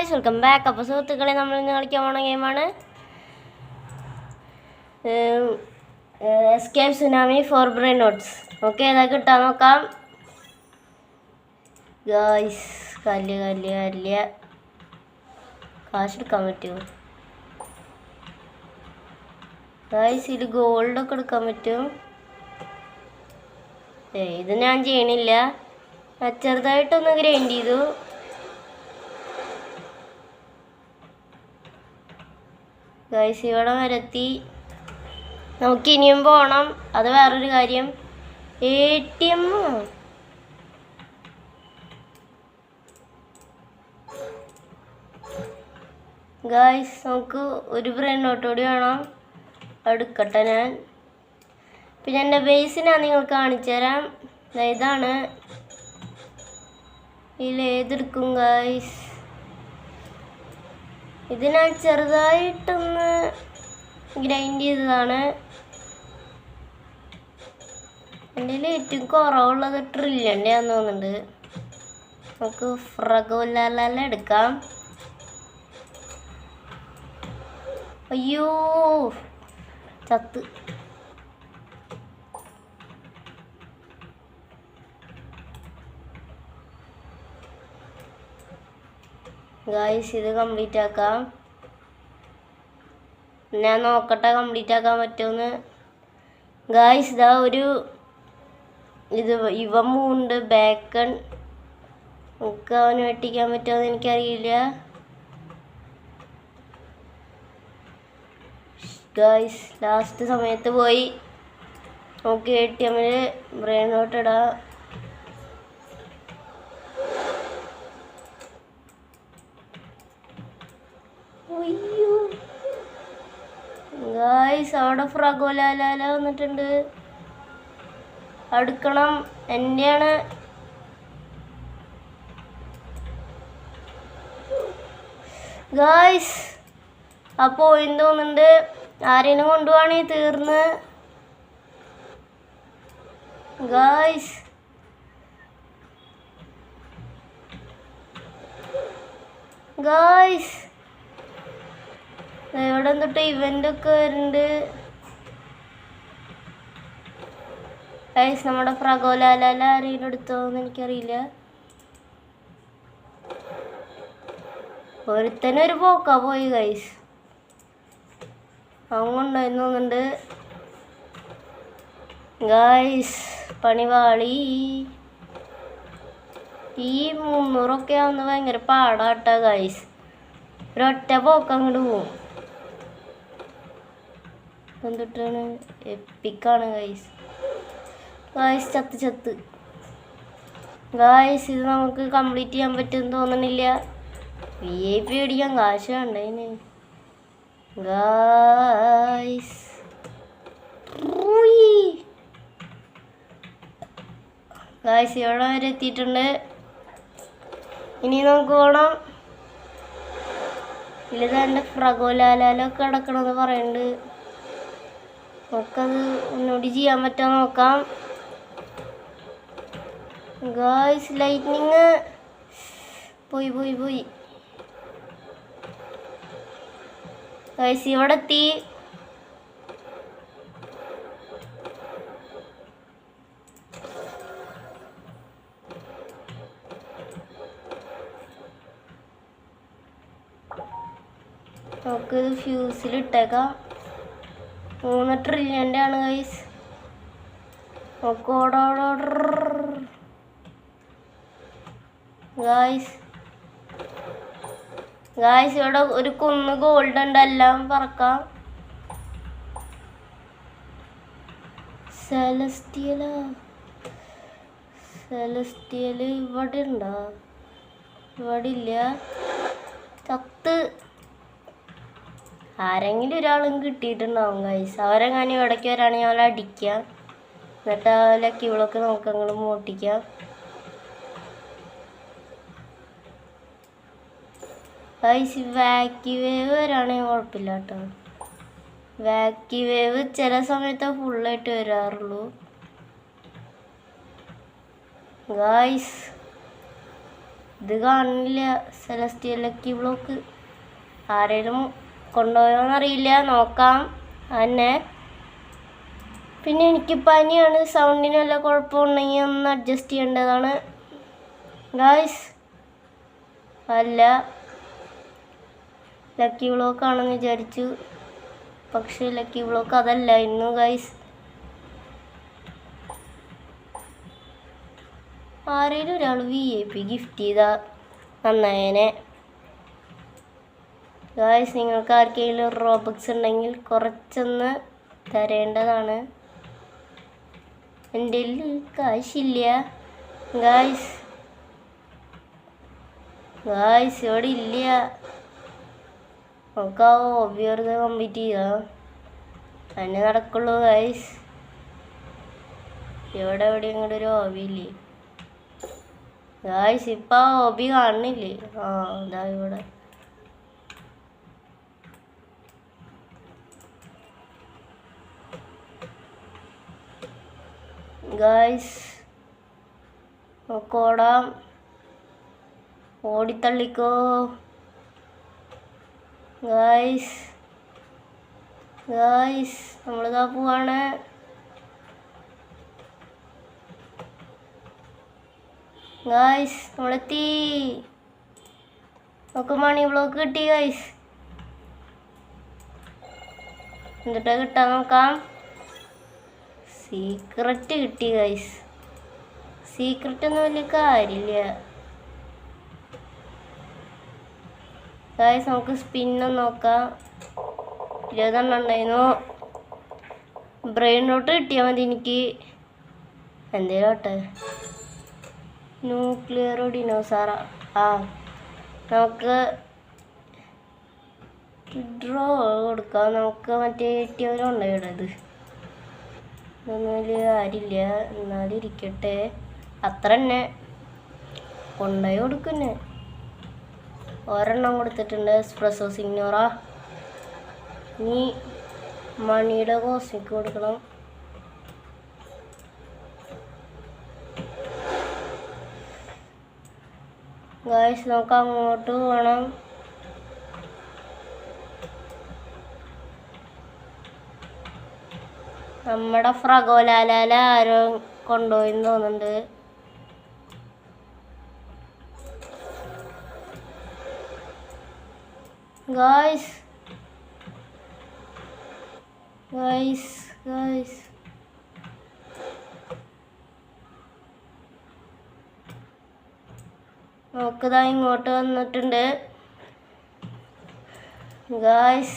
Guys, welcome back. അപ്പോൾ സുഹൃത്തുക്കളെ, നമ്മൾ ഇന്ന് കളിക്കാൻ പോണ ഗെയിമാണ് escape tsunami for brainrots. Okay, ഏതാ കിട്ടാൻ നോക്കാം ഗായ്സ്. കല്ല് കാശെടുക്കാൻ പറ്റുമോ ഗായ്സ്? ഇത് ഗോൾഡൊക്കെ എടുക്കാൻ പറ്റും. ഇത് ഞാൻ ചെയ്യണില്ല, ചെറുതായിട്ടൊന്ന് ഗ്രൈൻഡ് ചെയ്തു. ഗൈസ്, ഇവിടെ വരെത്തി. നമുക്ക് ഇനിയും പോകണം, അത് വേറൊരു കാര്യം. ATM ഗൈസ്, നമുക്ക് ഒരു ബ്രെയിൻ നോട്ട് കൂടി വേണം. എടുക്കട്ടെ ഞാൻ. പിന്നെ എൻ്റെ ബേസ് ഞാൻ നിങ്ങൾക്ക് കാണിച്ചു തരാം. ഇതാണ്, ഇതിലേതെടുക്കും ഗൈസ്? ഇത് ഞാൻ ചെറുതായിട്ടൊന്ന് ഗ്രൈൻഡ് ചെയ്തതാണ്. എൻ്റെ ഏറ്റവും കുറവുള്ളത് ട്രില്യൻ്റെ ആണെന്ന് തോന്നുന്നുണ്ട്. നമുക്ക് ഫ്രഗോലാല എടുക്കാം. അയ്യോ, ചത്ത്. ഗായ്സ്, ഇത് കംപ്ലീറ്റ് ആക്കാം. ഞാൻ നോക്കട്ടെ കംപ്ലീറ്റ് ആക്കാൻ പറ്റുമെന്ന്. ഗായ്സ്, ഇതാ ഒരു ഇവ മൂണ്ട് ബേക്കൺ. നമുക്ക് അവന് വെട്ടിക്കാൻ പറ്റുമെന്ന് എനിക്കറിയില്ല. ഗായ്സ്, ലാസ്റ്റ് സമയത്ത് പോയി നമുക്ക് ATM ബ്രെയിൻ നോട്ട് ഇടാം. ഗായ്സ്, അവിടെ ഫ്രഗോലാല വന്നിട്ടുണ്ട്. അടുക്കണം, എൻ്റെയാണ്. ഗായ്സ്, അപ്പോൾ പോയിന്ന് തോന്നുന്നുണ്ട്. ആരെയും കൊണ്ടുപോവാണെങ്കിൽ തീർന്ന്. ഗായ്സ്, ഗായ്സ്, എവിടെ തൊട്ട് ഇവൻ്റൊക്കെ വരുന്നുണ്ട്. ഗൈസ്, നമ്മുടെ ഫ്രഗോലാല ആരെങ്കിലും എടുത്തോന്ന് എനിക്കറിയില്ല. ഒരുത്തനൊരു പോക്കാ പോയി ഗൈസ്. അങ്ങുണ്ടായിരുന്നു തോന്നുന്നുണ്ട്. ഗൈസ്, പണിവാളി. ഈ 300 ആവുന്ന ഭയങ്കര പാടാട്ടാ ഗൈസ്. ഒരൊറ്റ പോക്ക് അങ്ങോട്ട് പോവും. എന്തിട്ടാണ്? എപ്പിക്കാണ് ഗൈസ്. ഗായ്സ്, ചത്ത്. ഗായ്സ്, ഇത് നമുക്ക് കംപ്ലീറ്റ് ചെയ്യാൻ പറ്റുമെന്ന് തോന്നണില്ല. VIP അടിക്കാൻ കാശ് വേണ്ടതിന്. ഗായ്സ്, ഗായ്സ്, ഇവിടെ വരെ എത്തിയിട്ടുണ്ട്. ഇനി നമുക്ക് പോകണം. ഇല്ലത് എൻ്റെ ഫ്രഗോലാലൊക്കെ കിടക്കണമെന്ന് പറയുന്നുണ്ട്. നമുക്കത് ഒന്നുകൂടി ചെയ്യാൻ പറ്റാൻ നോക്കാം. ഗായ്സ്, ലൈറ്റ്നിങ് പോയി. ഗായ്സ്, ഇവിടെ എത്തി. നമുക്കിത് ഫ്യൂസിലിട്ടേക്കാം. 3 ട്രില്യൻ്റെ ആണ് ഗൈസ്. ഗായ്സ്, ഇവിടെ ഒരു കുന്ന് ഗോൾഡ് ഉണ്ട്, എല്ലാം പറക്കാം. സെലസ്റ്റിയൽ ഇവിടെ ഉണ്ടോ? ഇവിടെ ഇല്ല. ചത്ത്. ആരെങ്കിലും ഒരാളും കിട്ടിയിട്ടുണ്ടാവും ഗൈസ്. അവരെങ്ങനെ ഇവിടേക്ക് വരാണെങ്കിൽ അവരെ അടിക്കാം. എന്നിട്ട് ആ ലക്കികളൊക്കെ നമുക്ക് അങ്ങോട്ട് മോട്ടിക്കാം. ഗൈസ്, വാക്കി വേവ് വരാണെങ്കിൽ കുഴപ്പമില്ല കേട്ടോ. വാക്കി വേവ് ചില സമയത്ത് ഫുള്ളായിട്ട് വരാറുള്ളൂ. ഗൈസ്, ഇത് കാണില്ല. സെലസ്റ്റിയൽ ലക്കി ബ്ലോക്ക് ആരെങ്കിലും കൊണ്ടുപോയോന്നറിയില്ല, നോക്കാം തന്നെ. പിന്നെ എനിക്ക് പനിയാണ്, സൗണ്ടിന് വല്ല കുഴപ്പമുണ്ടെങ്കിൽ ഒന്ന് അഡ്ജസ്റ്റ് ചെയ്യേണ്ടതാണ് ഗായ്സ്. അല്ല, ലക്കി ബ്ലോക്ക് ആണെന്ന് വിചാരിച്ചു, പക്ഷേ ലക്കി ബ്ലോക്ക് അതല്ല ഇന്നു ഗൈസ്. ആരെങ്കിലും ഒരാൾ VIP ഗിഫ്റ്റ് ചെയ്താൽ നന്നായേനെ ഗായ്സ്. നിങ്ങൾക്ക് ആർക്കെങ്കിലും റോബക്സ് ഉണ്ടെങ്കിൽ കുറച്ചൊന്ന് തരേണ്ടതാണ്. എൻ്റെ കാശില്ല ഗായ്സ്. ഇവിടെ ഇല്ല. നമുക്ക് ആ ഹോബി വെറുതെ കംപ്ലീറ്റ് ചെയ്യാം, അതിനെ നടക്കുള്ളൂ ഗൈസ്. ഇവിടെ ഇങ്ങോട്ട് ഒരു ഹോബി ഇല്ലേ ഗായ്സ്? ഇപ്പം ആ ഹോബി കാണുന്നില്ലേ? ആ ഇതാ ഇവിടെ. ഗായ്സ് നോക്കോടാം, ഓടിത്തള്ളിക്കോ ഗായ്സ്. നമ്മളിതാ പോവാണ്. ഗായ്സ് നമ്മളെത്തി. നമുക്ക് മണി ബ്ലോക്ക് കിട്ടി ഗായ്സ്. എന്നിട്ട് കിട്ടാൻ നോക്കാം. സീക്രട്ട് കിട്ടി ഗൈസ്. സീക്രട്ട് ഒന്നും വലിയ കാര്യമില്ല ഗൈസ്. നമുക്ക് സ്പിന്നും നോക്കാം. 20 ഉണ്ടായിരുന്നു. ബ്രെയിൻ റോട്ട് കിട്ടിയാൽ മതി എനിക്ക്. എന്തേലും ആട്ടെ. ന്യൂക്ലിയർ ഡിനോസാറ. നമുക്ക് ഡ്രോ കൊടുക്കാം. നമുക്ക് മറ്റേ കിട്ടിയവരുണ്ടോ ഇവിടെ? ഇതൊന്നും വലിയ കാര്യമില്ല, എന്നാലും ഇരിക്കട്ടെ. അത്ര തന്നെ കൊണ്ടുപോയി കൊടുക്കുന്നേ. ഒരെണ്ണം കൊടുത്തിട്ടുണ്ട്, എക്സ്പ്രസോ സിഗ്നോറ. ഇനി മണിയുടെ കോസ്മിക്ക് കൊടുക്കണം. ഗായ്സ് നമുക്ക് അങ്ങോട്ട് പോകണം. നമ്മുടെ ഫ്രഗോലാല ആരോ കൊണ്ടുപോയിന്ന് തോന്നുന്നുണ്ട്. ഗായ്സ് നോക്കതാ ഇങ്ങോട്ട് വന്നിട്ടുണ്ട് ഗായ്സ്.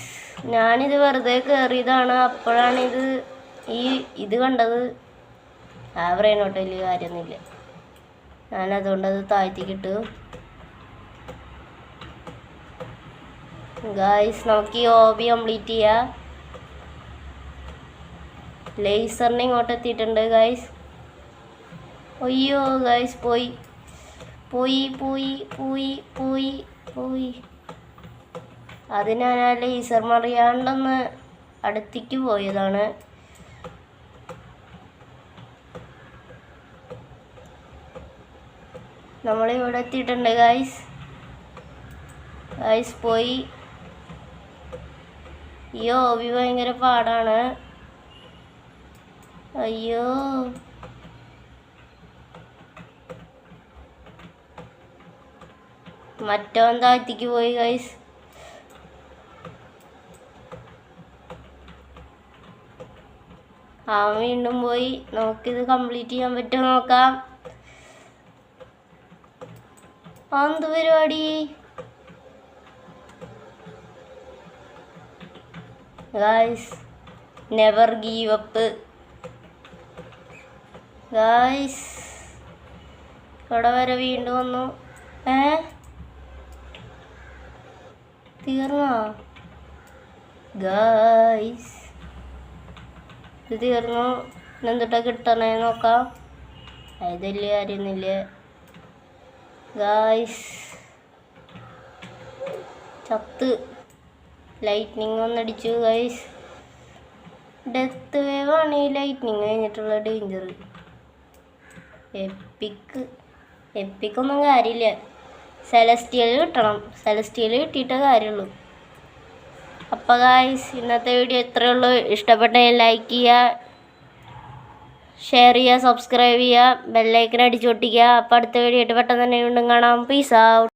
ഞാനിത് വെറുതെ കയറിയതാണ്, അപ്പോഴാണ് ഇത് കണ്ടത്. ബ്രെയിനോട്ട് വലിയ കാര്യമൊന്നുമില്ല, ഞാനതുകൊണ്ടത് താഴ്ത്തിക്കിട്ടു. ഗായ്സ് നമുക്ക് ഈ ഹോബി കംപ്ലീറ്റ് ചെയ്യാം. ലേസറിനെ ഇങ്ങോട്ട് എത്തിയിട്ടുണ്ട് ഗായ്സ്. അയ്യോ ഗായ്സ് പോയി. അത് ഞാൻ ആ ലേസർ മറിയാണ്ടൊന്ന് അടുത്തേക്ക് പോയതാണ്. നമ്മളിവിടെ എത്തിയിട്ടുണ്ട് ഗായ്സ്. പോയി. ഈ ഹോബി ഭയങ്കര പാടാണ്. അയ്യോ മറ്റവൻ താഴ്ത്തിക്ക് പോയി ഗൈസ്. വീണ്ടും പോയി. നമുക്കിത് കംപ്ലീറ്റ് ചെയ്യാൻ പറ്റുമോ നോക്കാം. എന്ത് പരിപാടി guys? Never give up guys. ഇവിടെ വരെ വീണ്ടും വന്നു. തീർന്നോ ഗായ്സ്? ഇത് തീർന്നു. എന്തിട്ടാ കിട്ടണേ നോക്കാം. അതിൽ കാര്യമൊന്നുമില്ല ഗായ്സ്. ചത്ത്. ലൈറ്റ്നിങ് ഒന്നടിച്ചു ഗൈസ്. ഡെത്ത് വേവ് ആണ് ഈ ലൈറ്റ്നിങ് കഴിഞ്ഞിട്ടുള്ള ഡേഞ്ചർ. എപ്പിക്കൊന്നും കാര്യമില്ല. സെലസ്റ്റിയൽ കിട്ടണം. സെലസ്റ്റിയൽ കിട്ടിയിട്ടേ കാര്യമുള്ളൂ. അപ്പോൾ ഗായ്സ് ഇന്നത്തെ വീഡിയോ ഇത്രയേ ഉള്ളൂ. ഇഷ്ടപ്പെട്ടെങ്കിൽ ലൈക്ക് ചെയ്യുക, ഷെയർ ചെയ്യുക, സബ്സ്ക്രൈബ് ചെയ്യുക, ബെല്ലൈക്കൻ അടിച്ചു പൊട്ടിക്കുക. അപ്പോൾ അടുത്ത വീഡിയോ ആയിട്ട് പെട്ടെന്ന് തന്നെ വീണ്ടും കാണാം. Peace out.